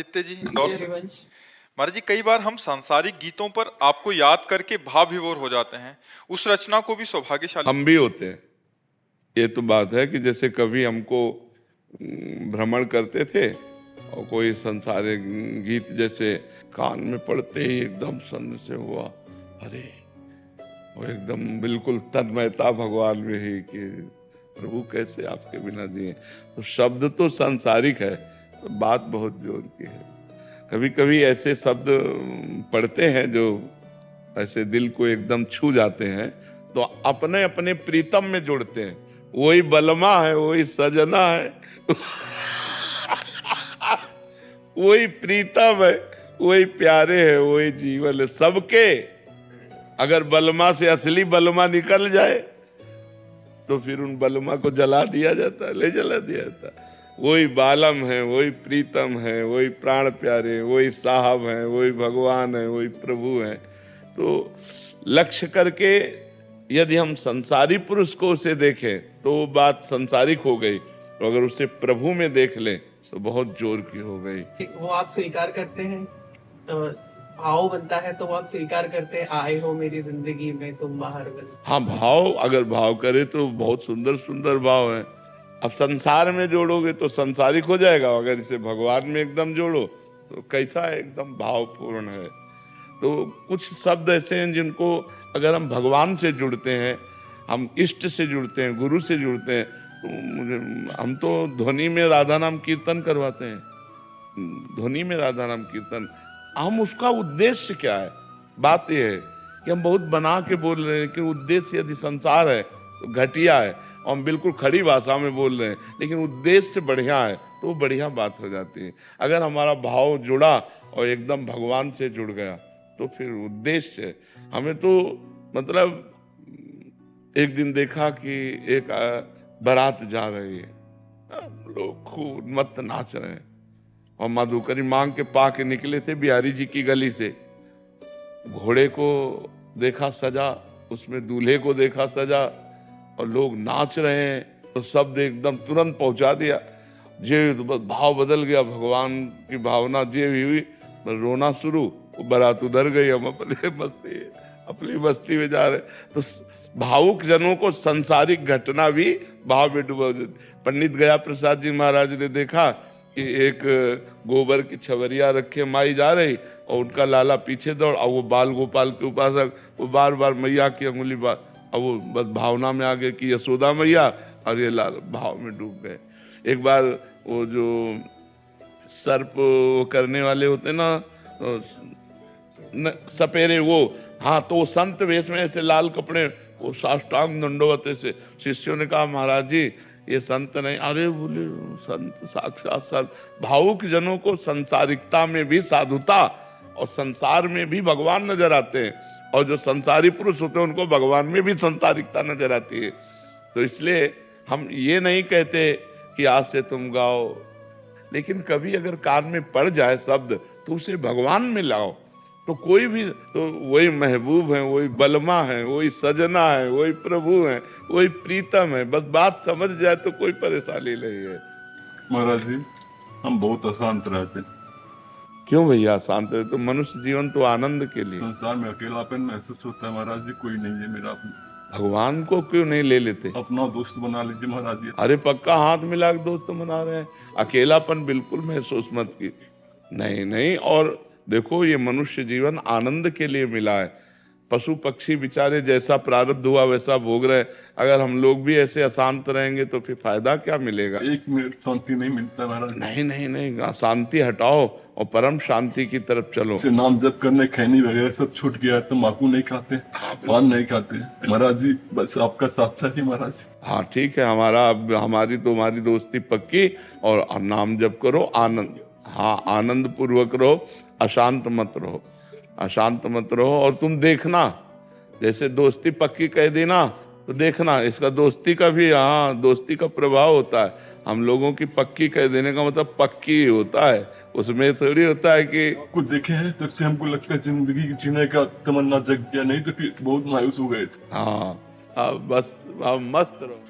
आदित्य जी इंदौर से। महाराज जी, कई बार हम सांसारिक गीतों पर आपको याद करके भाव विभोर हो जाते हैं, उस रचना को भी सौभाग्यशाली हम भी होते हैं। ये तो बात है कि जैसे कभी हमको भ्रमण करते थे और कोई संसारिक गीत जैसे कान में पड़ते ही एकदम सन से हुआ, अरे वो एकदम बिल्कुल तन्मयता भगवान में ही कि प्रभु कैसे आपके बिना जिए। तो शब्द तो सांसारिक है, तो बात बहुत जोर की है। कभी कभी ऐसे शब्द पढ़ते हैं जो ऐसे दिल को एकदम छू जाते हैं, तो अपने अपने प्रीतम में जुड़ते हैं। वही बलमा है, वही सजना है, वही प्रीतम है, वही प्यारे है, वही जीवन है सबके। अगर बलमा से असली बलमा निकल जाए तो फिर उन बलमा को जला दिया जाता है, ले जला दिया जाता है। वही बालम है, वही प्रीतम है, वही प्राण प्यारे, वही साहब है, वही भगवान है, वही प्रभु है। तो लक्ष्य करके यदि हम संसारी पुरुष को उसे देखें तो वो बात संसारिक हो गई, और अगर उसे प्रभु में देख लें तो बहुत जोर की हो गई। वो आप स्वीकार करते हैं, भाव बनता है तो वो आप स्वीकार करते हैं, आए हो मेरी जिंदगी में तुम बाहर बन। हाँ, भाव अगर भाव करे तो बहुत सुंदर सुंदर भाव है। अब संसार में जोड़ोगे तो संसारिक हो जाएगा, अगर इसे भगवान में एकदम जोड़ो तो कैसा एकदम भावपूर्ण है। तो कुछ शब्द ऐसे हैं जिनको अगर हम भगवान से जुड़ते हैं, हम इष्ट से जुड़ते हैं, गुरु से जुड़ते हैं, तो हम तो ध्वनि में राधा नाम कीर्तन करवाते हैं, ध्वनि में राधा नाम कीर्तन। हम उसका उद्देश्य क्या है? बात यह है कि हम बहुत बना के बोल रहे हैं, लेकिन उद्देश्य यदि संसार है तो घटिया है, और हम बिल्कुल खड़ी भाषा में बोल रहे हैं, लेकिन उद्देश्य बढ़िया है तो वो बढ़िया बात हो जाती है। अगर हमारा भाव जुड़ा और एकदम भगवान से जुड़ गया तो फिर उद्देश्य। हमें तो मतलब एक दिन देखा कि एक बारात जा रही है, लोग खूब मत नाच रहे हैं, और मधुकरी मांग के पा के निकले थे बिहारी जी की गली से। घोड़े को देखा सजा, उसमें दूल्हे को देखा सजा, और लोग नाच रहे हैं, तो शब्द एकदम तुरंत पहुंचा दिया। जे भाव बदल गया, भगवान की भावना जे हुई, रोना शुरू, बारात उधर गई, हम अपनी बस्ती में जा रहे। तो भावुक जनों को संसारिक घटना भी भाव में डूबा। पंडित गया प्रसाद जी महाराज ने देखा कि एक गोबर की छवरिया रखे माई जा रही, और उनका लाला पीछे दौड़, और वो बाल गोपाल के उपासक, वो बार बार मैया की अंगुली बार, और वो बस भावना में आ गए कि यशोदा मैया, और ये लाल भाव में डूब गए। एक बार वो जो सर्प करने वाले होते ना, सपेरे, वो, हाँ, तो वो संत वेश में ऐसे लाल कपड़े, वो साष्टांग दंडवत से। शिष्यों ने कहा महाराज जी ये संत नहीं। अरे बोले संत साक्षात संत। भावुक जनों को संसारिकता में भी साधुता और संसार में भी भगवान नजर आते हैं, और जो संसारी पुरुष होते हैं उनको भगवान में भी संसारिकता नजर आती है। तो इसलिए हम ये नहीं कहते कि आज से तुम गाओ, लेकिन कभी अगर कान में पड़ जाए शब्द तो उसे भगवान में लाओ, तो कोई भी, तो वही महबूब है, वही बलमा है, वही सजना है, वही प्रभु है, वही प्रीतम है। बस बात समझ जाए तो कोई परेशानी नहीं है। महाराज जी, हम बहुत अशांत रहते हैं। क्यों भैया शांत रहे? तो मनुष्य जीवन तो आनंद के लिए। संसार में अकेलापन महसूस होता है महाराज जी, कोई नहीं है मेरा। भगवान को क्यों नहीं ले लेते? अपना दोस्त बना लीजिए महाराज जी। अरे पक्का हाथ मिला के दोस्त बना रहे हैं। अकेलापन बिल्कुल महसूस मत की, नहीं नहीं। और देखो, ये मनुष्य जीवन आनंद के लिए मिला है। पशु पक्षी बेचारे जैसा प्रारब्ध हुआ वैसा भोग रहे हैं। अगर हम लोग भी ऐसे अशांत रहेंगे तो फिर फायदा क्या मिलेगा? एक मिनट शांति नहीं मिलता महाराज। नहीं नहीं नहीं, शांति हटाओ और परम शांति की तरफ चलो। नाम जप करने, खैनी वगैरह सब छूट गया है, तम्बाकू नहीं खाते, पान नहीं खाते महाराज जी। बस आपका साथ चाहिए महाराज जी। हाँ ठीक है, हमारी तुम्हारी दोस्ती पक्की। और नाम जप करो, आनंद, हाँ आनंद पूर्वक रहो, अशांत मत रहो, अशांत मत रहो। और तुम देखना, जैसे दोस्ती पक्की कह देना तो देखना इसका दोस्ती का भी, हाँ दोस्ती का प्रभाव होता है। हम लोगों की पक्की कह देने का मतलब पक्की होता है, उसमें थोड़ी होता है कि कुछ देखे हैं तब से हमको लगता है जिंदगी जीने का तमन्ना जग गया, नहीं तो फिर बहुत मायूस हो गए थे। हाँ, बस मस्त रहो।